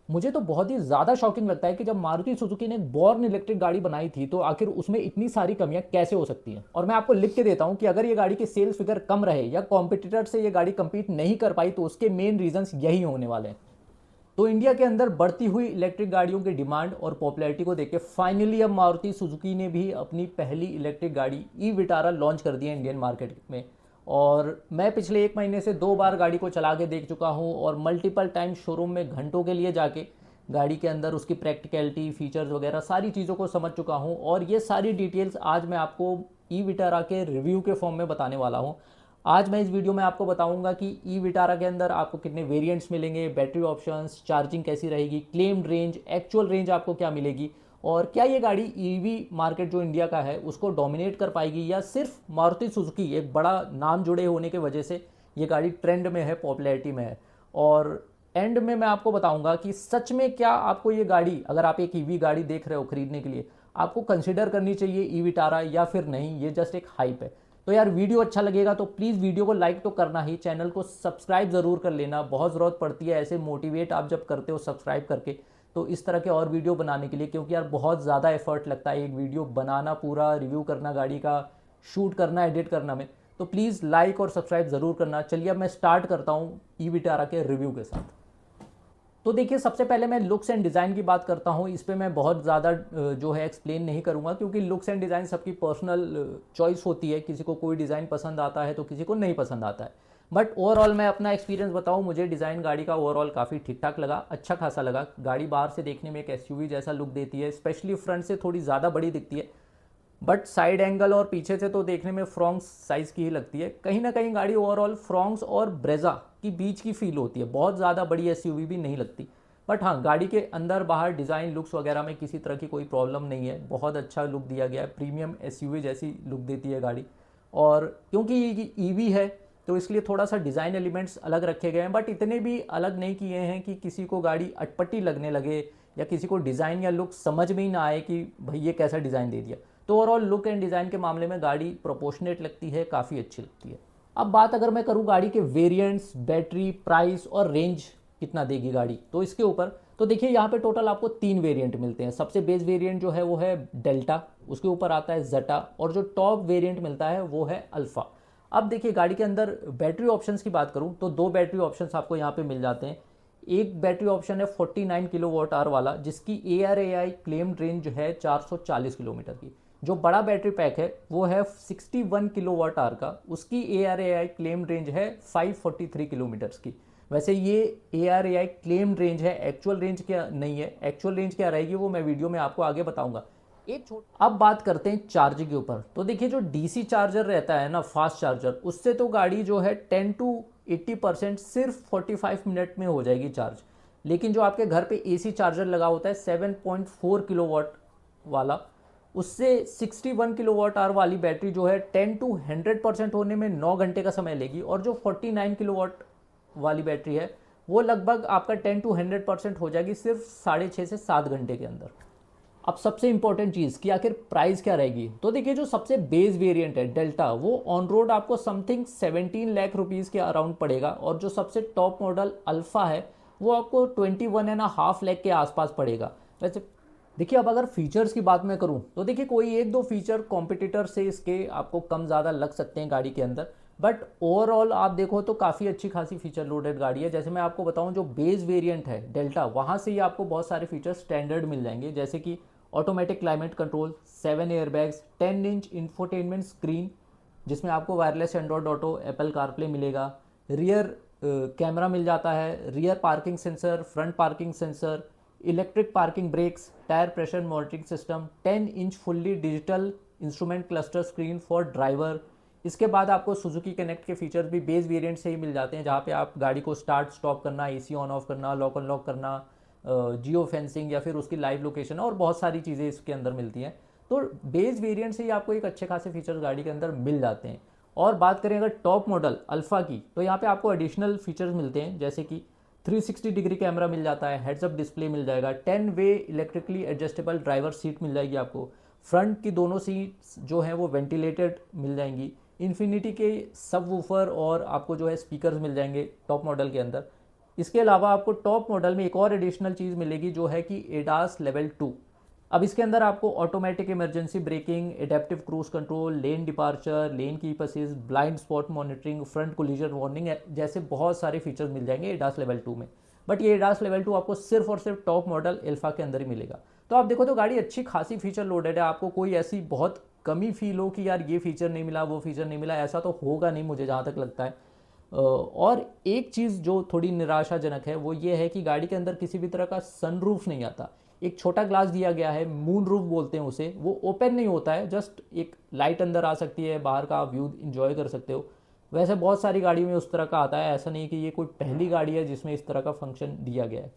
मुझे तो बहुत ही ज़्यादा शॉकिंग लगता है कि जब मारुति सुजुकी ने एक बॉर्न इलेक्ट्रिक गाड़ी बनाई थी तो आखिर उसमें इतनी सारी कमियां कैसे हो सकती हैं। और मैं आपको लिख के देता हूं कि अगर ये गाड़ी की सेल्स फिगर कम रहे या कॉम्पिटिटर से ये गाड़ी कंपीट नहीं कर पाई तो उसके मेन रीजंस यही होने वाले हैं। तो इंडिया के अंदर बढ़ती हुई इलेक्ट्रिक गाड़ियों की डिमांड और पॉपुलैरिटी को देख के फाइनली अब मारुति सुजुकी ने भी अपनी पहली इलेक्ट्रिक गाड़ी ई विटारा लॉन्च कर दी है इंडियन मार्केट में। और मैं पिछले 1 महीने से 2 बार गाड़ी को चला के देख चुका हूँ और मल्टीपल टाइम शोरूम में घंटों के लिए जाके गाड़ी के अंदर उसकी प्रैक्टिकलिटी फीचर्स वगैरह सारी चीज़ों को समझ चुका हूँ। और ये सारी डिटेल्स आज मैं आपको ई विटारा के रिव्यू के फॉर्म में बताने वाला हूँ। आज मैं इस वीडियो में आपको बताऊंगा कि ई विटारा के अंदर आपको कितने वेरिएंट्स मिलेंगे, बैटरी ऑप्शंस, चार्जिंग कैसी रहेगी, क्लेम्ड रेंज, एक्चुअल रेंज आपको क्या मिलेगी, और क्या ये गाड़ी ईवी मार्केट जो इंडिया का है उसको डोमिनेट कर पाएगी या सिर्फ मारुति सुजुकी एक बड़ा नाम जुड़े होने की वजह से ये गाड़ी ट्रेंड में है, पॉपुलैरिटी में है। और एंड में मैं आपको बताऊंगा कि सच में क्या आपको ये गाड़ी, अगर आप एक ईवी गाड़ी देख रहे हो खरीदने के लिए, आपको कंसिडर करनी चाहिए ई विटारा या फिर नहीं, ये जस्ट एक हाइप है। तो यार वीडियो अच्छा लगेगा तो प्लीज़ वीडियो को लाइक तो करना ही, चैनल को सब्सक्राइब ज़रूर कर लेना, बहुत ज़रूरत पड़ती है ऐसे मोटिवेट आप जब करते हो सब्सक्राइब करके तो इस तरह के और वीडियो बनाने के लिए, क्योंकि यार बहुत ज़्यादा एफर्ट लगता है एक वीडियो बनाना, पूरा रिव्यू करना, गाड़ी का शूट करना, एडिट करना में। तो प्लीज़ लाइक और सब्सक्राइब ज़रूर करना। चलिए अब मैं स्टार्ट करता हूँ ई विटारा के रिव्यू के साथ। तो देखिए सबसे पहले मैं लुक्स एंड डिज़ाइन की बात करता हूँ। इस पर मैं बहुत ज़्यादा जो है एक्सप्लेन नहीं करूँगा क्योंकि लुक्स एंड डिज़ाइन सबकी पर्सनल चॉइस होती है, किसी को कोई डिज़ाइन पसंद आता है तो किसी को नहीं पसंद आता है। बट ओवरऑल मैं अपना एक्सपीरियंस बताऊँ, मुझे डिज़ाइन गाड़ी का ओवरऑल काफ़ी ठीक ठाक लगा, अच्छा खासा लगा। गाड़ी बाहर से देखने में एक एसयूवी जैसा लुक देती है, स्पेशली फ्रंट से थोड़ी ज़्यादा बड़ी दिखती है, बट साइड एंगल और पीछे से तो देखने में फ्रॉन्क्स साइज़ की ही लगती है। कहीं ना कहीं गाड़ी ओवरऑल फ्रॉन्क्स और ब्रेजा की बीच की फील होती है, बहुत ज़्यादा बड़ी एसयूवी भी नहीं लगती। बट हाँ, गाड़ी के अंदर बाहर डिज़ाइन लुक्स वगैरह में किसी तरह की कोई प्रॉब्लम नहीं है, बहुत अच्छा लुक दिया गया है, प्रीमियम एसयूवी जैसी लुक देती है गाड़ी। और क्योंकि ये ईवी है तो इसलिए थोड़ा सा डिज़ाइन एलिमेंट्स अलग रखे गए हैं, बट इतने भी अलग नहीं किए हैं कि किसी को गाड़ी अटपटी लगने लगे या किसी को डिज़ाइन या लुक समझ में ही ना आए कि भाई ये कैसा डिज़ाइन दे दिया। तो ओवरऑल लुक एंड डिज़ाइन के मामले में गाड़ी प्रोपोर्शनेट लगती है, काफ़ी अच्छी लगती है। अब बात अगर मैं करूँ गाड़ी के वेरिएंट्स, बैटरी, प्राइस और रेंज कितना देगी गाड़ी, तो इसके ऊपर तो देखिए यहाँ पे टोटल आपको 3 वेरिएंट मिलते हैं। सबसे बेस वेरिएंट जो है वो है डेल्टा, उसके ऊपर आता है जेटा, और जो टॉप वेरिएंट मिलता है वो है अल्फा। अब देखिए गाड़ी के अंदर बैटरी ऑप्शंस की बात करूँ तो 2 बैटरी ऑप्शंस आपको यहाँ पे मिल जाते हैं। एक बैटरी ऑप्शन है 49 किलोवाट आवर वाला, जिसकी ARAI क्लेम्ड रेंज है 440 किलोमीटर की। जो बड़ा बैटरी पैक है वो है 61 किलोवाट आवर का, उसकी ARAI क्लेम्ड रेंज है 543 किलोमीटर्स की। वैसे ये ARAI क्लेम्ड रेंज है, एक्चुअल रेंज क्या नहीं है, एक्चुअल रेंज क्या रहेगी वो मैं वीडियो में आपको आगे बताऊंगा। अब बात करते हैं चार्जिंग के ऊपर। तो देखिए जो DC चार्जर रहता है ना, फास्ट चार्जर, उससे तो गाड़ी जो है 10 to 80% सिर्फ 45 मिनट में हो जाएगी चार्ज। लेकिन जो आपके घर पे AC चार्जर लगा होता है 7.4 किलोवाट वाला, उससे 61 किलोवाट आवर वाली बैटरी जो है 10 to 100% होने में 9 घंटे का समय लेगी, और जो 49 किलोवाट वाली बैटरी है वो लगभग आपका 10 to 100% हो जाएगी सिर्फ 6.5 से 7 घंटे के अंदर। अब सबसे इंपॉर्टेंट चीज़ कि आखिर प्राइस क्या रहेगी, तो देखिए जो सबसे बेस वेरिएंट है डेल्टा, वो ऑन रोड आपको समथिंग 17 लाख रुपीज़ के अराउंड पड़ेगा, और जो सबसे टॉप मॉडल अल्फा है वो आपको 21.5 लाख के आसपास पड़ेगा। वैसे देखिए अब अगर फीचर्स की बात मैं करूं तो देखिए कोई एक दो फीचर कॉम्पिटिटर से इसके आपको कम ज़्यादा लग सकते हैं गाड़ी के अंदर, बट ओवरऑल आप देखो तो काफ़ी अच्छी खासी फीचर लोडेड गाड़ी है। जैसे मैं आपको बताऊं जो बेस वेरिएंट है डेल्टा, वहाँ से ही आपको बहुत सारे फीचर्स स्टैंडर्ड मिल जाएंगे, जैसे कि automatic climate control, 7 airbags, 10 inch infotainment screen जिसमें आपको wireless Android Auto, Apple CarPlay मिलेगा, रियर कैमरा मिल जाता है, rear parking sensor, front parking sensor, electric parking brakes, tyre pressure monitoring system, 10 inch fully digital instrument cluster screen for driver. इसके बाद आपको Suzuki connect के फीचर्स भी base variant से ही मिल जाते हैं, जहाँ पे आप गाड़ी को स्टार्ट स्टॉप करना, AC ऑन ऑफ करना, लॉक अनलॉक करना, जियो फेंसिंग या फिर उसकी लाइव लोकेशन और बहुत सारी चीज़ें इसके अंदर मिलती हैं। तो बेस वेरिएंट से ही आपको एक अच्छे खासे फीचर्स गाड़ी के अंदर मिल जाते हैं। और बात करें अगर टॉप मॉडल अल्फा की, तो यहाँ पे आपको एडिशनल फीचर्स मिलते हैं, जैसे कि 360 डिग्री कैमरा मिल जाता है, हेड्स अप डिस्प्ले मिल जाएगा, 10 वे इलेक्ट्रिकली एडजस्टेबल ड्राइवर सीट मिल जाएगी आपको, फ्रंट की दोनों सीट्स जो हैं वो वेंटिलेटेड मिल जाएंगी, इन्फिनिटी के सब वूफर और आपको जो है स्पीकर्स मिल जाएंगे टॉप मॉडल के अंदर। इसके अलावा आपको टॉप मॉडल में एक और एडिशनल चीज़ मिलेगी जो है कि एडास लेवल 2। अब इसके अंदर आपको automatic emergency breaking, adaptive cruise control, lane departure, lane keep assist, blind spot monitoring, front collision warning जैसे बहुत सारे फीचर्स मिल जाएंगे एडास लेवल 2 में। बट ये एडास लेवल 2 आपको सिर्फ और सिर्फ टॉप मॉडल अल्फा के अंदर ही मिलेगा। तो आप देखो तो गाड़ी अच्छी खासी फीचर लोडेड है, आपको कोई ऐसी बहुत कमी फील हो कि यार ये फीचर नहीं मिला, वो फीचर नहीं मिला, ऐसा तो होगा नहीं मुझे जहाँ तक लगता है। और एक चीज़ जो थोड़ी निराशाजनक है वो ये है कि गाड़ी के अंदर किसी भी तरह का सनरूफ नहीं आता। एक छोटा ग्लास दिया गया है, मून रूफ बोलते हैं उसे, वो ओपन नहीं होता है, जस्ट एक लाइट अंदर आ सकती है, बाहर का व्यू इंजॉय कर सकते हो। वैसे बहुत सारी गाड़ियों में उस तरह का आता है, ऐसा नहीं कि ये कोई पहली गाड़ी है जिसमें इस तरह का फंक्शन दिया गया है।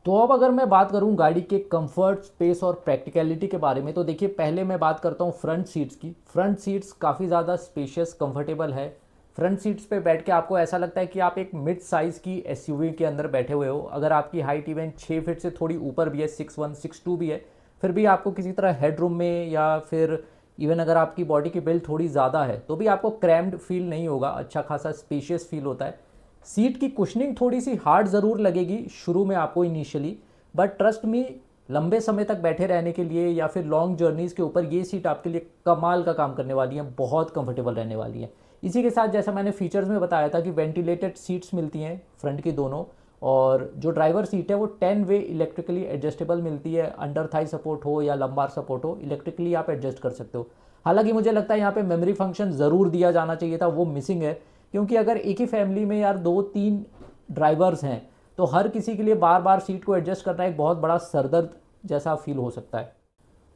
तो अब अगर मैं बात करूं गाड़ी के कंफर्ट, स्पेस और प्रैक्टिकलिटी के बारे में, तो देखिए पहले मैं बात करता हूं फ्रंट सीट्स की। फ्रंट सीट्स काफ़ी ज़्यादा स्पेशियस, कंफर्टेबल है। फ्रंट सीट्स पे बैठ के आपको ऐसा लगता है कि आप एक मिड साइज़ की एसयूवी के अंदर बैठे हुए हो। अगर आपकी हाइट इवन 6 फीट से थोड़ी ऊपर भी है, 6'1", 6'2" भी है, फिर भी आपको किसी तरह हेडरूम में या फिर इवन अगर आपकी बॉडी की बिल्ड थोड़ी ज़्यादा है तो भी आपको क्रैम्ड फील नहीं होगा, अच्छा खासा स्पेशियस फील होता है। सीट की कुशनिंग थोड़ी सी हार्ड ज़रूर लगेगी शुरू में आपको इनिशियली, बट ट्रस्ट मी लंबे समय तक बैठे रहने के लिए या फिर लॉन्ग जर्नीज़ के ऊपर ये सीट आपके लिए कमाल का काम करने वाली है, बहुत कंफर्टेबल रहने वाली है। इसी के साथ जैसा मैंने फीचर्स में बताया था कि वेंटिलेटेड सीट्स मिलती हैं फ्रंट की दोनों, और जो ड्राइवर सीट है वो 10 वे इलेक्ट्रिकली एडजस्टेबल मिलती है। अंडर थाई सपोर्ट हो या लंबार सपोर्ट हो, इलेक्ट्रिकली आप एडजस्ट कर सकते हो। हालांकि मुझे लगता है यहाँ पे मेमोरी फंक्शन ज़रूर दिया जाना चाहिए था, वो मिसिंग है, क्योंकि अगर एक ही फैमिली में यार 2-3 ड्राइवर्स हैं तो हर किसी के लिए बार बार सीट को एडजस्ट करना एक बहुत बड़ा सरदर्द जैसा फील हो सकता है।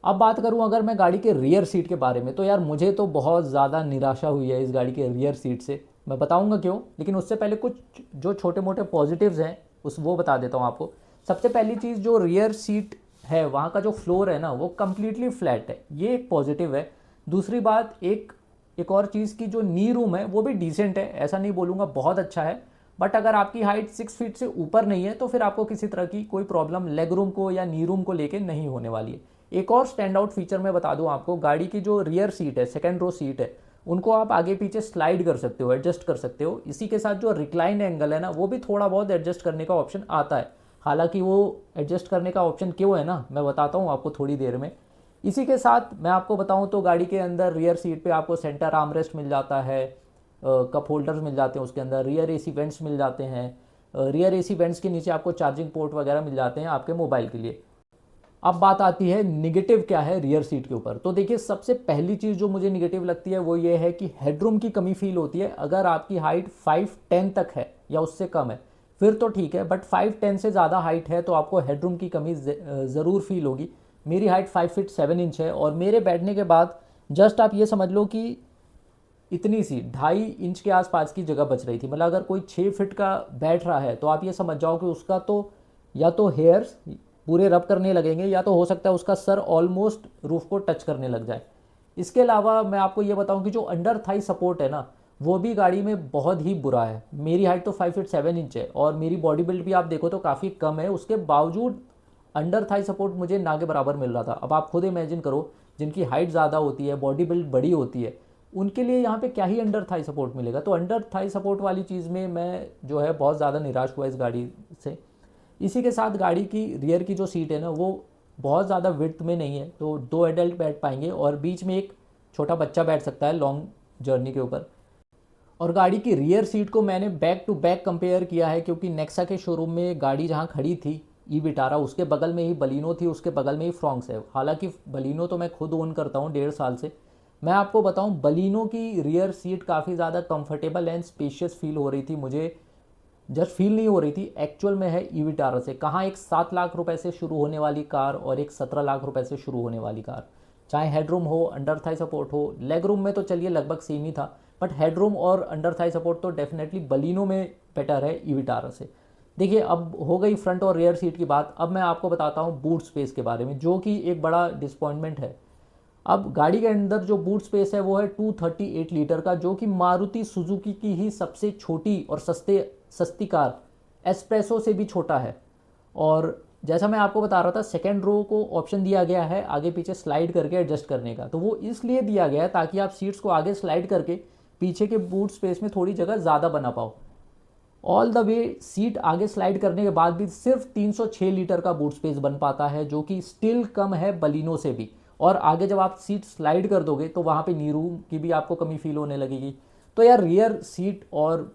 अब बात करूं अगर मैं गाड़ी के रियर सीट के बारे में, तो यार मुझे तो बहुत ज़्यादा निराशा हुई है इस गाड़ी के रियर सीट से। मैं बताऊंगा क्यों, लेकिन उससे पहले कुछ जो छोटे मोटे पॉजिटिव्स हैं वो बता देता हूं आपको। सबसे पहली चीज़, जो रियर सीट है वहाँ का जो फ्लोर है ना वो कम्प्लीटली फ्लैट है, ये एक पॉजिटिव है। दूसरी बात, एक और चीज़ की जो नी रूम है वो भी डिसेंट है, ऐसा नहीं बोलूँगा बहुत अच्छा है, बट अगर आपकी हाइट 6 फीट से ऊपर नहीं है तो फिर आपको किसी तरह की कोई प्रॉब्लम लेग रूम को या नी रूम को लेके नहीं होने वाली है। एक और स्टैंड आउट फीचर मैं बता दूं आपको, गाड़ी की जो रियर सीट है, सेकंड रो सीट है, उनको आप आगे पीछे स्लाइड कर सकते हो, एडजस्ट कर सकते हो। इसी के साथ जो रिक्लाइन एंगल है ना वो भी थोड़ा बहुत एडजस्ट करने का ऑप्शन आता है। हालांकि वो एडजस्ट करने का ऑप्शन क्यों है ना, मैं बताता हूँ आपको थोड़ी देर में। इसी के साथ मैं आपको बताऊं तो गाड़ी के अंदर रियर सीट पे आपको सेंटर आर्मरेस्ट मिल जाता है, कप होल्डर्स मिल जाते हैं उसके अंदर, रियर एसी वेंट्स मिल जाते हैं, रियर एसी वेंट्स के नीचे आपको चार्जिंग पोर्ट वगैरह मिल जाते हैं आपके मोबाइल के लिए। अब बात आती है निगेटिव क्या है रियर सीट के ऊपर। तो देखिए सबसे पहली चीज़ जो मुझे निगेटिव लगती है वो ये है कि हेडरूम की कमी फील होती है। अगर आपकी हाइट 5'10" तक है या उससे कम है फिर तो ठीक है, बट 5'10" से ज़्यादा हाइट है तो आपको हेडरूम की कमी ज़रूर फील होगी। मेरी हाइट 5 फीट 7 इंच है और मेरे बैठने के बाद जस्ट आप ये समझ लो कि इतनी सी 2.5 इंच के आसपास की जगह बच रही थी। मतलब अगर कोई 6 फीट का बैठ रहा है तो आप ये समझ जाओ कि उसका तो या तो हेयर्स पूरे रब करने लगेंगे या तो हो सकता है उसका सर ऑलमोस्ट रूफ को टच करने लग जाए। इसके अलावा मैं आपको ये बताऊं कि जो अंडर थाई सपोर्ट है ना वो भी गाड़ी में बहुत ही बुरा है। मेरी हाइट तो 5 फीट 7 इंच है और मेरी बॉडी बिल्ड भी आप देखो तो काफ़ी कम है, उसके बावजूद अंडर थाई सपोर्ट मुझे ना के बराबर मिल रहा था। अब आप खुद इमेजिन करो, जिनकी हाइट ज़्यादा होती है, बॉडी बिल्ड बड़ी होती है, उनके लिए यहाँ पे क्या ही अंडर थाई सपोर्ट मिलेगा। तो अंडर थाई सपोर्ट वाली चीज़ में मैं जो है बहुत ज़्यादा निराश हुआ इस गाड़ी से। इसी के साथ गाड़ी की रियर की जो सीट है ना वो बहुत ज़्यादा विड्थ में नहीं है, तो 2 एडल्ट बैठ पाएंगे और बीच में एक छोटा बच्चा बैठ सकता है लॉन्ग जर्नी के ऊपर। और गाड़ी की रियर सीट को मैंने बैक टू बैक कंपेयर किया है, क्योंकि नेक्सा के शोरूम में गाड़ी जहाँ खड़ी थी ई विटारा, उसके बगल में ही बलिनो थी, उसके बगल में ही फ्रॉन्क्स है। हालांकि बलिनो तो मैं खुद ओन करता हूँ 1.5 साल से। मैं आपको बताऊँ बलिनो की रियर सीट काफ़ी ज़्यादा कंफर्टेबल एंड स्पेशियस फील हो रही थी मुझे, जस्ट फील नहीं हो रही थी, एक्चुअल में है ई विटारा से। कहाँ एक 7 लाख रुपए से शुरू होने वाली कार और एक 17 लाख रुपए से शुरू होने वाली कार, चाहे हेडरूम हो, अंडर थाई सपोर्ट हो, लेग रूम में तो चलिए लगभग सेम ही था, बट हेडरूम और अंडर थाई सपोर्ट तो डेफिनेटली बलिनो में बेटर है ई विटारा से। देखिए अब हो गई फ्रंट और रियर सीट की बात, अब मैं आपको बताता हूँ बूट स्पेस के बारे में, जो कि एक बड़ा डिसपॉइंटमेंट है। अब गाड़ी के अंदर जो बूट स्पेस है वो है 238 लीटर का, जो कि मारुति सुजुकी की ही सबसे छोटी और सस्ती कार एस्प्रेसो से भी छोटा है। और जैसा मैं आपको बता रहा था, सेकेंड रो को ऑप्शन दिया गया है आगे पीछे स्लाइड करके एडजस्ट करने का, तो वो इसलिए दिया गया है ताकि आप सीट्स को आगे स्लाइड करके पीछे के बूट स्पेस में थोड़ी जगह ज़्यादा बना पाओ। ऑल द वे सीट आगे स्लाइड करने के बाद भी सिर्फ 306 लीटर का बूट स्पेस बन पाता है, जो कि स्टिल कम है बलिनो से भी। और आगे जब आप सीट स्लाइड कर दोगे तो वहाँ पे नी रूम की भी आपको कमी फील होने लगेगी। तो यार रियर सीट और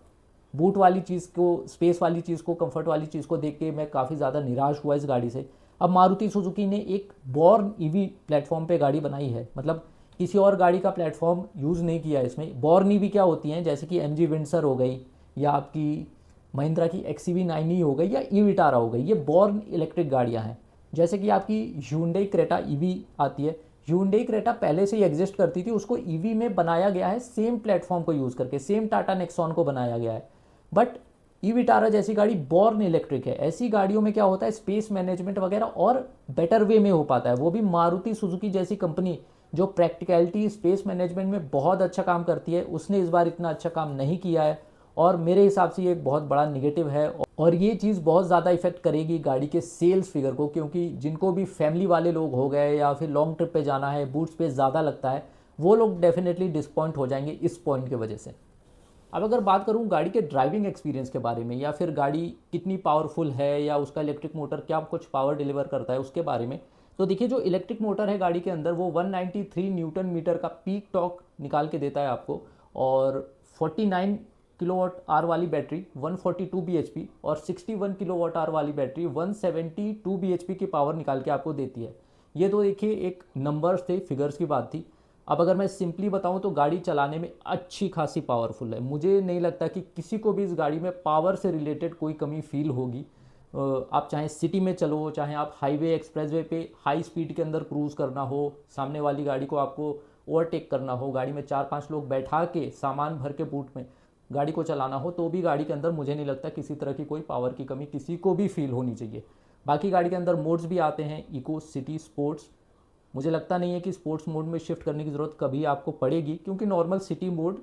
बूट वाली चीज़ को, स्पेस वाली चीज़ को, कंफर्ट वाली चीज़ को देख के मैं काफ़ी ज़्यादा निराश हुआ इस गाड़ी से। अब मारुति सुजुकी ने एक बॉर्न ईवी प्लेटफॉर्म पे गाड़ी बनाई है, मतलब किसी और गाड़ी का प्लेटफॉर्म यूज़ नहीं किया है इसमें। बॉर्न ईवी क्या होती हैं, जैसे कि एमजी विंडसर हो गई, या आपकी महिंद्रा की XCV9E हो गई, या ई विटारा हो गई, ये बॉर्न इलेक्ट्रिक गाड़ियाँ हैं। जैसे कि आपकी Hyundai क्रेटा ईवी आती है। Hyundai क्रेटा पहले से ही एग्जिस्ट करती थी, उसको ईवी में बनाया गया है सेम प्लेटफॉर्म को यूज़ करके, सेम टाटा नेक्सॉन को बनाया गया है। बट ई विटारा जैसी गाड़ी बॉर्न इलेक्ट्रिक है। ऐसी गाड़ियों में क्या होता है, स्पेस मैनेजमेंट वगैरह और बेटर वे में हो पाता है, वो भी मारुति सुजुकी जैसी कंपनी जो प्रैक्टिकलिटी स्पेस मैनेजमेंट में बहुत अच्छा काम करती है, उसने इस बार इतना अच्छा काम नहीं किया है। और मेरे हिसाब से ये एक बहुत बड़ा निगेटिव है, और ये चीज़ बहुत ज़्यादा इफेक्ट करेगी गाड़ी के सेल्स फिगर को, क्योंकि जिनको भी फैमिली वाले लोग हो गए या फिर लॉन्ग ट्रिप पे जाना है, बूट स्पेस ज़्यादा लगता है, वो लोग डेफिनेटली डिसपॉइंट हो जाएंगे इस पॉइंट की वजह से। अब अगर बात करूं गाड़ी के ड्राइविंग एक्सपीरियंस के बारे में, या फिर गाड़ी कितनी पावरफुल है, या उसका इलेक्ट्रिक मोटर क्या कुछ पावर डिलीवर करता है उसके बारे में, तो देखिए जो इलेक्ट्रिक मोटर है गाड़ी के अंदर वो 193 न्यूटन मीटर का पीक टॉर्क निकाल के देता है आपको, और 49 किलोवाट आवर वाली बैटरी 142 bhp, और 61 किलोवाट आवर वाली बैटरी 172 bhp की पावर निकाल के आपको देती है। ये तो देखिए एक नंबर्स थे, फिगर्स की बात थी। अब अगर मैं सिंपली बताऊं तो गाड़ी चलाने में अच्छी खासी पावरफुल है। मुझे नहीं लगता कि किसी को भी इस गाड़ी में पावर से रिलेटेड कोई कमी फील होगी। आप चाहे सिटी में चलो, चाहे आप हाईवे एक्सप्रेसवे पे हाई स्पीड के अंदर क्रूज़ करना हो, सामने वाली गाड़ी को आपको ओवरटेक करना हो, गाड़ी में 4-5 लोग बैठा के सामान भर के बूट में गाड़ी को चलाना हो, तो भी गाड़ी के अंदर मुझे नहीं लगता किसी तरह की कोई पावर की कमी किसी को भी फील होनी चाहिए। बाकी गाड़ी के अंदर मोड्स भी आते हैं, इको, सिटी, स्पोर्ट्स। मुझे लगता नहीं है कि स्पोर्ट्स मोड में शिफ्ट करने की ज़रूरत कभी आपको पड़ेगी, क्योंकि normal city mode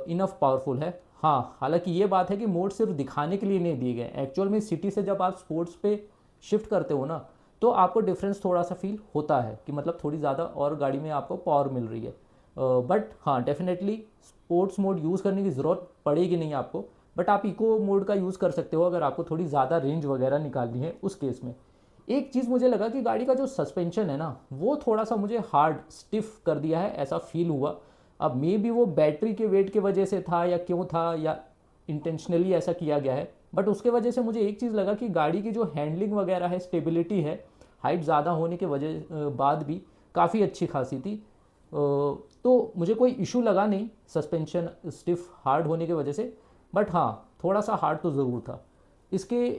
enough powerful है। हाँ, हालांकि ये बात है कि मोड सिर्फ दिखाने के लिए नहीं दिए गए। एक्चुअल में सिटी से जब आप स्पोर्ट्स पे शिफ्ट करते हो ना, तो आपको डिफरेंस थोड़ा सा फील होता है कि मतलब थोड़ी ज़्यादा और गाड़ी में आपको पावर मिल रही है। बट हाँ, डेफिनेटली स्पोर्ट्स मोड यूज़ करने की ज़रूरत पड़ेगी नहीं आपको, बट आप इको मोड का यूज़ कर सकते हो अगर आपको थोड़ी ज़्यादा रेंज वगैरह निकालनी है उस केस में। एक चीज़ मुझे लगा कि गाड़ी का जो सस्पेंशन है ना, वो थोड़ा सा मुझे हार्ड स्टिफ कर दिया है, ऐसा फील हुआ। अब मे बी वो बैटरी के वेट की वजह से था या क्यों था, या इंटेंशनली ऐसा किया गया है, बट उसके वजह से मुझे एक चीज़ लगा कि गाड़ी की जो हैंडलिंग वगैरह है, स्टेबिलिटी है, हाइट ज़्यादा होने के वजह बाद भी काफ़ी अच्छी खासी थी। तो मुझे कोई इशू लगा नहीं सस्पेंशन स्टिफ हार्ड होने की वजह से, बट हाँ, थोड़ा सा हार्ड तो ज़रूर था। इसके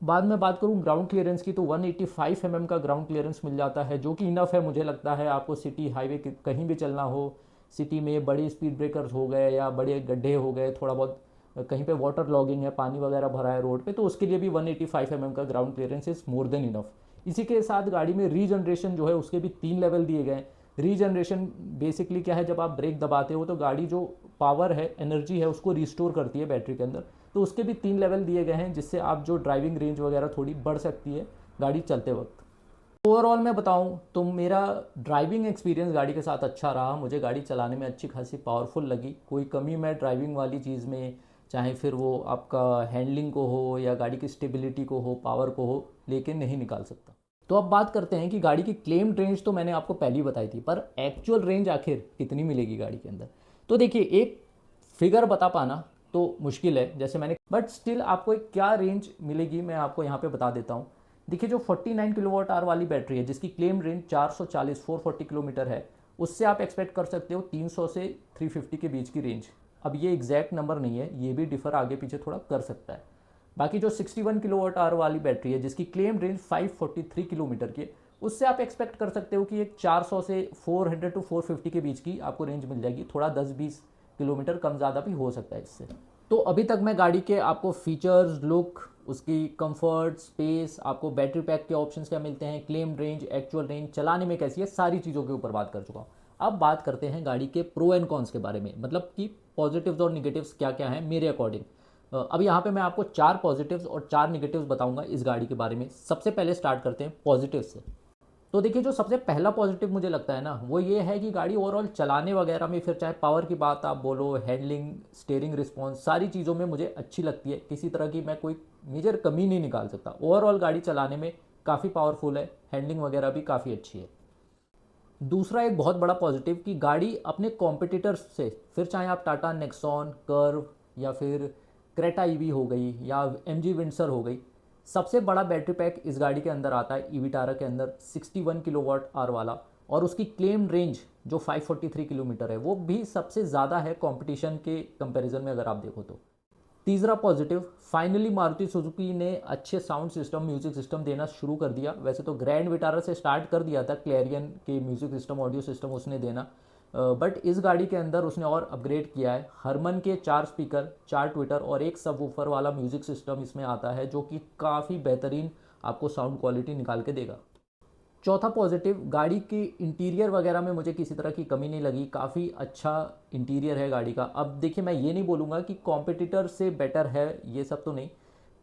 बाद में बात करूं ग्राउंड क्लियरेंस की, तो 185 का ग्राउंड क्लियरेंस मिल जाता है, जो कि इनफ है मुझे लगता है। आपको सिटी हाईवे कहीं भी चलना हो, सिटी में बड़े स्पीड ब्रेकर्स हो गए या बड़े गड्ढे हो गए, थोड़ा बहुत कहीं पे वाटर लॉगिंग है, पानी वगैरह भरा है रोड पे, तो उसके लिए भी 185 का ground clearance is more than enough. इसी के साथ गाड़ी में रीजनरेशन जो है उसके भी 3 लेवल दिए गए हैं। रीजनरेशन बेसिकली क्या है, जब आप ब्रेक दबाते हो तो गाड़ी जो पावर है, एनर्जी है, उसको रिस्टोर करती है बैटरी के अंदर, तो उसके भी 3 लेवल दिए गए हैं, जिससे आप जो ड्राइविंग रेंज वगैरह थोड़ी बढ़ सकती है गाड़ी चलते वक्त। ओवरऑल मैं बताऊं तो मेरा ड्राइविंग एक्सपीरियंस गाड़ी के साथ अच्छा रहा। मुझे गाड़ी चलाने में अच्छी खासी पावरफुल लगी। कोई कमी मैं ड्राइविंग वाली चीज़ में, चाहे फिर वो आपका हैंडलिंग को हो या गाड़ी की स्टेबिलिटी को हो, पावर को हो, लेकिन नहीं निकाल सकता। तो अब बात करते हैं कि गाड़ी की क्लेम रेंज तो मैंने आपको पहले ही बताई थी, पर एक्चुअल रेंज आखिर कितनी मिलेगी गाड़ी के अंदर। तो देखिए, एक फिगर बता पाना तो मुश्किल है, जैसे मैंने, बट स्टिल आपको एक क्या रेंज मिलेगी मैं आपको यहाँ पे बता देता हूँ। देखिए, जो 49 किलोवाट आवर वाली बैटरी है, जिसकी क्लेम रेंज 440 किलोमीटर है, उससे आप एक्सपेक्ट कर सकते हो 300 से 350 के बीच की रेंज। अब ये एग्जैक्ट नंबर नहीं है, ये भी डिफर आगे पीछे थोड़ा कर सकता है। बाकी जो 61 किलोवाट आवर वाली बैटरी है, जिसकी क्लेम रेंज 543 किलोमीटर की है, उससे आप एक्सपेक्ट कर सकते हो कि एक 400 से 400 टू 450 के बीच की आपको रेंज मिल जाएगी। थोड़ा 10-20 किलोमीटर कम ज़्यादा भी हो सकता है इससे। तो अभी तक मैं गाड़ी के आपको फीचर्स, लुक, उसकी कंफर्ट, स्पेस, आपको बैटरी पैक के ऑप्शंस क्या मिलते हैं, क्लेम रेंज, एक्चुअल रेंज, चलाने में कैसी है, सारी चीज़ों के ऊपर बात कर चुका हूँ। अब बात करते हैं गाड़ी के प्रो एंड कॉन्स के बारे में, मतलब कि पॉजिटिव्स और निगेटिव्स क्या क्या हैं मेरे अकॉर्डिंग। अब यहाँ पे मैं आपको 4 पॉजिटिव्स और 4 निगेटिव्स बताऊंगा इस गाड़ी के बारे में। सबसे पहले स्टार्ट करते हैं पॉजिटिव से। तो देखिए जो सबसे पहला पॉजिटिव मुझे लगता है ना वो ये है कि गाड़ी ओवरऑल चलाने वगैरह में, फिर चाहे पावर की बात आप बोलो, हैंडलिंग, स्टीयरिंग रिस्पॉन्स, सारी चीज़ों में मुझे अच्छी लगती है। किसी तरह की मैं कोई मेजर कमी नहीं निकाल सकता। ओवरऑल गाड़ी चलाने में काफ़ी पावरफुल है, हैंडलिंग वगैरह भी काफ़ी अच्छी है। दूसरा एक बहुत बड़ा पॉजिटिव कि गाड़ी अपने कॉम्पिटिटर्स से, फिर चाहे आप टाटा नेक्सॉन, कर्व या फिर क्रेटा ईवी हो गई या एमजी विंडसर हो गई, सबसे बड़ा बैटरी पैक इस गाड़ी के अंदर आता है ई विटारा के अंदर, 61 किलोवाट आवर वाला। और उसकी क्लेम्ड रेंज जो 543 किलोमीटर है वो भी सबसे ज़्यादा है कंपटीशन के कंपैरिजन में, अगर आप देखो तो। तीसरा पॉजिटिव, फाइनली मारुति सुजुकी ने अच्छे साउंड सिस्टम, म्यूजिक सिस्टम देना शुरू कर दिया। वैसे तो ग्रैंड विटारा से स्टार्ट कर दिया था क्लैरियन के म्यूजिक सिस्टम, ऑडियो सिस्टम उसने देना, बट इस गाड़ी के अंदर उसने और अपग्रेड किया है। हरमन के 4 स्पीकर, 4 ट्विटर और एक सबवूफर वाला म्यूजिक सिस्टम इसमें आता है, जो कि काफ़ी बेहतरीन आपको साउंड क्वालिटी निकाल के देगा। चौथा पॉजिटिव, गाड़ी की इंटीरियर वगैरह में मुझे किसी तरह की कमी नहीं लगी, काफ़ी अच्छा इंटीरियर है गाड़ी का। अब देखिए मैं ये नहीं बोलूँगा कि कॉम्पिटिटर से बेटर है, ये सब तो नहीं,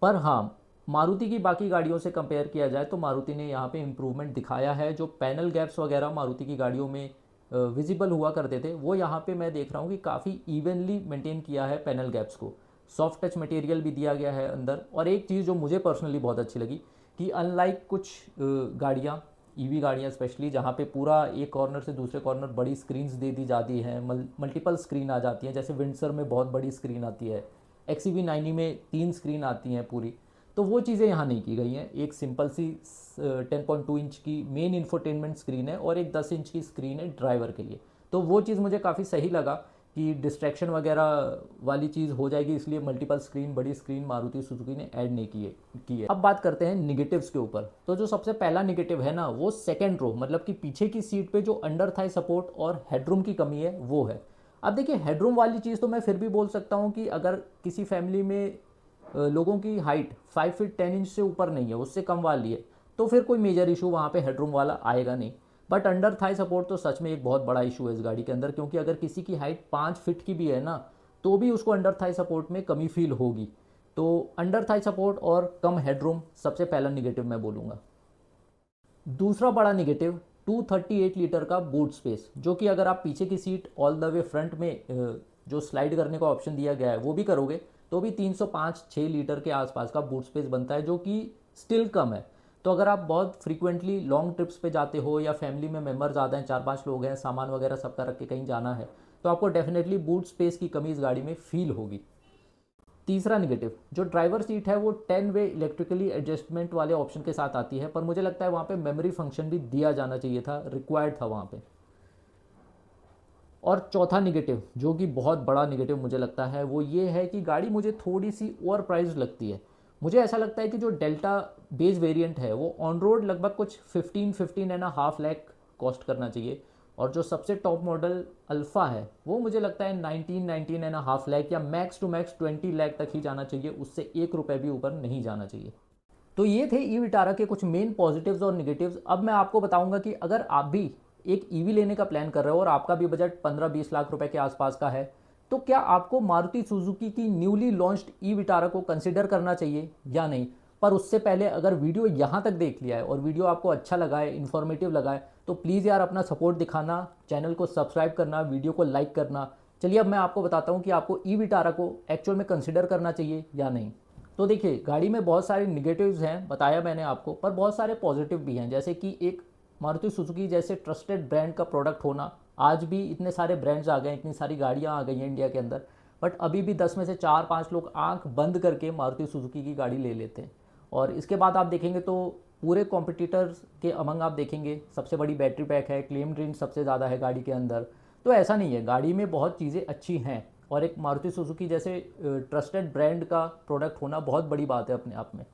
पर हाँ मारुति की बाकी गाड़ियों से कंपेयर किया जाए तो मारुति ने यहाँ पे इम्प्रूवमेंट दिखाया है। जो पैनल गैप्स वगैरह मारुति की गाड़ियों में विजिबल हुआ करते थे, वो यहाँ पे मैं देख रहा हूँ कि काफ़ी इवनली मेंटेन किया है पैनल गैप्स को। सॉफ्ट टच मटेरियल भी दिया गया है अंदर। और एक चीज़ जो मुझे पर्सनली बहुत अच्छी लगी कि अनलाइक कुछ गाड़ियाँ, ईवी गाड़ियाँ स्पेशली, जहाँ पे पूरा एक कॉर्नर से दूसरे कॉर्नर बड़ी स्क्रीन्स दे दी जाती हैं, मल्टीपल स्क्रीन आ जाती हैं, जैसे विंडसर में बहुत बड़ी स्क्रीन आती है, XUV90 में 3 स्क्रीन आती हैं पूरी, तो वो चीज़ें यहाँ नहीं की गई हैं। एक सिंपल सी 10.2 इंच की मेन इंफोटेनमेंट स्क्रीन है और एक 10 इंच की स्क्रीन है ड्राइवर के लिए। तो वो चीज़ मुझे काफ़ी सही लगा कि डिस्ट्रैक्शन वगैरह वाली चीज़ हो जाएगी, इसलिए मल्टीपल स्क्रीन, बड़ी स्क्रीन मारुति सुजुकी ने ऐड नहीं की है। अब बात करते हैं निगेटिव्स के ऊपर। तो जो सबसे पहला निगेटिव है ना वो सेकेंड रो, मतलब कि पीछे की सीट पे जो अंडर थाई सपोर्ट और हेडरूम की कमी है वो है। अब देखिए हेडरूम वाली चीज़ तो मैं फिर भी बोल सकता हूँ कि अगर किसी फैमिली में लोगों की हाइट 5 फीट 10 इंच से ऊपर नहीं है, उससे कम वाली है, तो फिर कोई मेजर इशू वहाँ पे हेडरूम वाला आएगा नहीं। बट अंडर थाई सपोर्ट तो सच में एक बहुत बड़ा इशू है इस गाड़ी के अंदर, क्योंकि अगर किसी की हाइट 5 फीट की भी है ना तो भी उसको अंडर थाई सपोर्ट में कमी फील होगी। तो अंडर थाई सपोर्ट और कम हेडरूम सबसे पहला निगेटिव मैं बोलूँगा। दूसरा बड़ा निगेटिव 238 लीटर का बूट स्पेस, जो कि अगर आप पीछे की seat all the way front में जो स्लाइड करने का ऑप्शन दिया गया है वो भी करोगे तो भी 305-6 लीटर के आसपास का बूट स्पेस बनता है, जो कि स्टिल कम है। तो अगर आप बहुत फ्रीक्वेंटली लॉन्ग ट्रिप्स पे जाते हो या फैमिली में मेंबर ज़्यादा हैं, 4-5 लोग हैं, सामान वगैरह सबका रख के कहीं जाना है, तो आपको डेफिनेटली बूट स्पेस की कमी इस गाड़ी में फील होगी। तीसरा निगेटिव, जो ड्राइवर सीट है वो 10 वे इलेक्ट्रिकली एडजस्टमेंट वाले ऑप्शन के साथ आती है, पर मुझे लगता है वहाँ पे मेमोरी फंक्शन भी दिया जाना चाहिए था, रिक्वायर्ड था वहाँ पे। और चौथा निगेटिव, जो कि बहुत बड़ा निगेटिव मुझे लगता है, वो ये है कि गाड़ी मुझे थोड़ी सी ओवर प्राइस लगती है। मुझे ऐसा लगता है कि जो डेल्टा बेस वेरिएंट है वो ऑन रोड लगभग कुछ 15-15.5 लाख कॉस्ट करना चाहिए, और जो सबसे टॉप मॉडल अल्फ़ा है वो मुझे लगता है 19-19.5 लाख या मैक्स टू मैक्स 20 लाख तक ही जाना चाहिए, उससे ₹1 भी ऊपर नहीं जाना चाहिए। तो ये थे ई विटारा के कुछ मेन पॉजिटिव्स और निगेटिव्स। अब मैं आपको बताऊंगा कि अगर आप भी एक ईवी लेने का प्लान कर रहे हो और आपका भी बजट 15-20 लाख रुपए के आसपास का है, तो क्या आपको मारुति सुजुकी की न्यूली लॉन्च्ड ई विटारा को कंसिडर करना चाहिए या नहीं। पर उससे पहले अगर वीडियो यहाँ तक देख लिया है और वीडियो आपको अच्छा लगा है, इन्फॉर्मेटिव लगा है, तो प्लीज़ यार अपना सपोर्ट दिखाना, चैनल को सब्सक्राइब करना, वीडियो को लाइक करना। चलिए अब मैं आपको बताता हूँ कि आपको ई विटारा को एक्चुअल में कंसिडर करना चाहिए या नहीं। तो देखिए गाड़ी में बहुत सारे निगेटिव्स हैं, बताया मैंने आपको, पर बहुत सारे पॉजिटिव भी हैं, जैसे कि एक मारुति सुजुकी जैसे ट्रस्टेड ब्रांड का प्रोडक्ट होना। आज भी इतने सारे ब्रांड्स आ गए, इतनी सारी गाड़ियाँ आ गई हैं इंडिया के अंदर, बट अभी भी 10 में से 4-5 लोग आंख बंद करके मारुति सुजुकी की गाड़ी ले लेते हैं। और इसके बाद आप देखेंगे तो पूरे कॉम्पिटिटर्स के अमंग आप देखेंगे सबसे बड़ी बैटरी पैक है, क्लेम्ड रेंज सबसे ज़्यादा है गाड़ी के अंदर। तो ऐसा नहीं है, गाड़ी में बहुत चीज़ें अच्छी हैं, और एक मारुति सुजुकी जैसे ट्रस्टेड ब्रांड का प्रोडक्ट होना बहुत बड़ी बात है अपने आप में।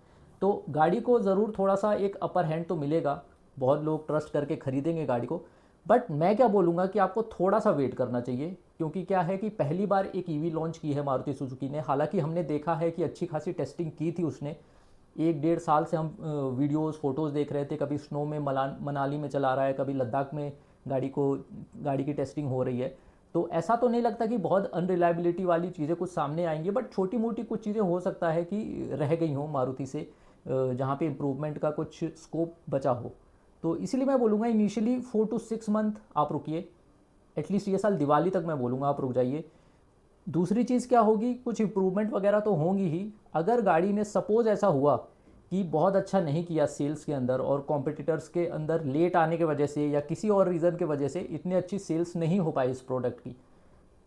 तो गाड़ी को ज़रूर थोड़ा सा एक अपर हैंड तो मिलेगा, बहुत लोग ट्रस्ट करके खरीदेंगे गाड़ी को, बट मैं क्या बोलूँगा कि आपको थोड़ा सा वेट करना चाहिए, क्योंकि क्या है कि पहली बार एक ईवी लॉन्च की है मारुति सुजुकी ने। हालांकि हमने देखा है कि अच्छी खासी टेस्टिंग की थी उसने, 1-1.5 साल से हम वीडियोस फोटोज़ देख रहे थे, कभी स्नो में मनाली में चला रहा है, कभी लद्दाख में गाड़ी की टेस्टिंग हो रही है। तो ऐसा तो नहीं लगता कि बहुत अनरिलायबिलिटी वाली चीज़ें कुछ सामने आएंगी, बट छोटी मोटी कुछ चीज़ें हो सकता है कि रह गई हों मारुति से, जहाँ पे इम्प्रूवमेंट का कुछ स्कोप बचा हो। तो इसीलिए मैं बोलूँगा इनिशियली 4 to 6 मंथ आप रुकिए, एटलीस्ट ये साल दिवाली तक मैं बोलूँगा आप रुक जाइए। दूसरी चीज़ क्या होगी, कुछ इम्प्रूवमेंट वगैरह तो होंगी ही। अगर गाड़ी ने सपोज़ ऐसा हुआ कि बहुत अच्छा नहीं किया सेल्स के अंदर और कॉम्पिटिटर्स के अंदर लेट आने की वजह से या किसी और रीज़न की वजह से इतनी अच्छी सेल्स नहीं हो पाई इस प्रोडक्ट की,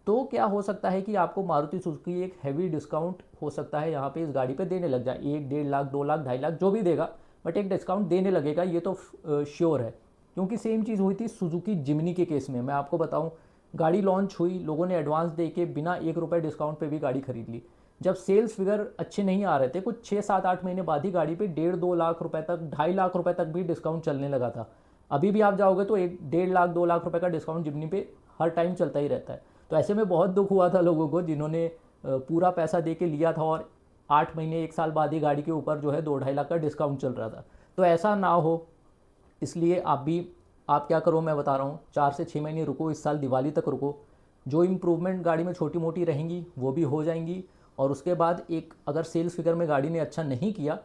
तो क्या हो सकता है कि आपको मारुति सुजुकी एक हैवी डिस्काउंट हो सकता है यहाँ पे इस गाड़ी पे देने लग जाए, 1-1.5 लाख 2 लाख 2.5 लाख जो भी देगा, बट एक डिस्काउंट देने लगेगा, ये तो श्योर है। क्योंकि सेम चीज़ हुई थी सुजुकी जिमनी के केस में। मैं आपको बताऊँ, गाड़ी लॉन्च हुई, लोगों ने एडवांस दे के बिना 1 रुपये डिस्काउंट पे भी गाड़ी खरीद ली। जब सेल्स फिगर अच्छे नहीं आ रहे थे, कुछ 6-7-8 महीने बाद ही गाड़ी पे 1.5-2 लाख रुपए तक, 2.5 लाख रुपए तक भी डिस्काउंट चलने लगा था। अभी भी आप जाओगे तो 1-1.5 लाख 2 लाख रुपए का डिस्काउंट जिमनी पे हर टाइम चलता ही रहता है। तो ऐसे में बहुत दुख हुआ था लोगों को जिन्होंने पूरा पैसा दे के लिया था और 8 महीने 1 साल बाद ही गाड़ी के ऊपर जो है 2-2.5 लाख का डिस्काउंट चल रहा था। तो ऐसा ना हो, इसलिए आप क्या करो मैं बता रहा हूँ, 4 से 6 महीने रुको, इस साल दिवाली तक रुको। जो इम्प्रूवमेंट गाड़ी में छोटी मोटी रहेंगी वो भी हो जाएंगी, और उसके बाद एक अगर सेल्स फिगर में गाड़ी ने अच्छा नहीं किया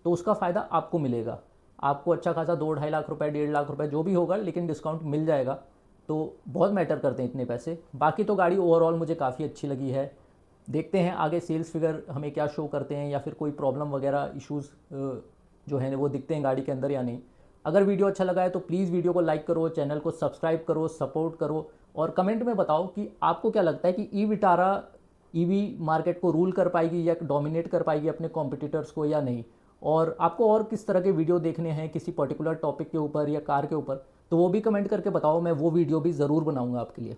तो उसका फ़ायदा आपको मिलेगा। आपको अच्छा खासा 2-2.5 लाख रुपए 1.5 लाख रुपए जो भी होगा, लेकिन डिस्काउंट मिल जाएगा। तो बहुत मैटर करते हैं इतने पैसे। बाकी तो गाड़ी ओवरऑल मुझे काफ़ी अच्छी लगी है। देखते हैं आगे सेल्स फिगर हमें क्या शो करते हैं, या फिर कोई प्रॉब्लम वगैरह इश्यूज़ जो है वो दिखते हैं गाड़ी के अंदर या नहीं। अगर वीडियो अच्छा लगा है तो प्लीज़ वीडियो को लाइक करो, चैनल को सब्सक्राइब करो, सपोर्ट करो, और कमेंट में बताओ कि आपको क्या लगता है कि ई विटारा ईवी मार्केट को रूल कर पाएगी या डोमिनेट कर पाएगी अपने कॉम्पिटिटर्स को या नहीं। और आपको और किस तरह के वीडियो देखने हैं किसी पर्टिकुलर टॉपिक के ऊपर या कार के ऊपर, तो वो भी कमेंट करके बताओ, मैं वो वीडियो भी ज़रूर बनाऊंगा आपके लिए।